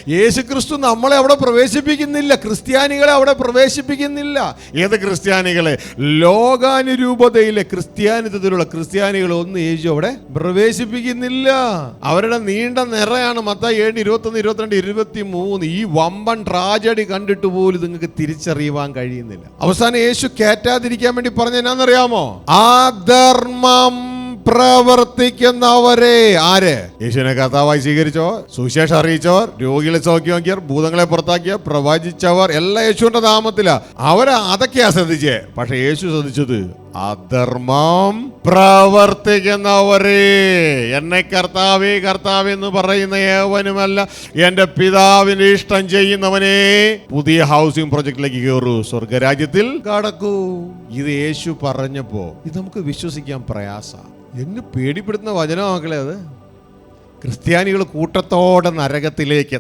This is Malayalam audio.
യേശുക്രിസ്തു നമ്മളെ അവിടെ പ്രവേശിപ്പിക്കുന്നില്ല, ക്രിസ്ത്യാനികളെ അവിടെ പ്രവേശിപ്പിക്കുന്നില്ല. ഏത് ക്രിസ്ത്യാനികളെ? ലോകാനുരൂപതയിലെ ക്രിസ്ത്യാനിത്വത്തിലുള്ള ക്രിസ്ത്യാനികളെ ഒന്നും യേശു അവിടെ പ്രവേശിപ്പിക്കുന്നില്ല. അവരുടെ നീണ്ട നിറയാണ് മത്തായി 7:21, 22, 23. ഈ വമ്പൻ ട്രാജഡി കണ്ടിട്ട് പോലും നിങ്ങൾക്ക് തിരിച്ചറിയുവാൻ കഴിയുന്നില്ല. അവസാനം യേശു കയറ്റാതിരിക്കാൻ വേണ്ടി പറഞ്ഞ എന്നാന്നറിയാമോ? അധർമ്മം പ്രവർത്തിക്കുന്നവരെ. ആര്? യേശുവിനെ കർത്താവായി സ്വീകരിച്ചവർ, സുവിശേഷം അറിയിച്ചവർ, രോഗികളെ സൗഖ്യമാക്കിയവർ, ഭൂതങ്ങളെ പുറത്താക്കിയവർ, പ്രവചിച്ചവർ, എല്ലാം യേശുവിന്റെ നാമത്തിലാ. അതൊക്കെയാ ശ്രദ്ധിച്ചേ. പക്ഷെ യേശു ശ്രദ്ധിച്ചത് അധർമ്മം പ്രവർത്തിക്കുന്നവരെ. എന്നെ കർത്താവേ കർത്താവേ എന്ന് പറയുന്ന ഏവനുമല്ല, എന്റെ പിതാവിന്റെ ഇഷ്ടം ചെയ്യുന്നവനെ പുതിയ ഹൗസിംഗ് പ്രൊജക്റ്റിലേക്ക് കയറൂ, സ്വർഗരാജ്യത്തിൽ കടക്കൂ. ഇത് യേശു പറഞ്ഞപ്പോ ഇത് നമുക്ക് വിശ്വസിക്കാൻ പ്രയാസമാണ്. എന്നെ പേടിപ്പെടുത്തുന്ന വചനമാക്കളെ അത്. ക്രിസ്ത്യാനികൾ കൂട്ടത്തോടെ നരകത്തിലേക്ക്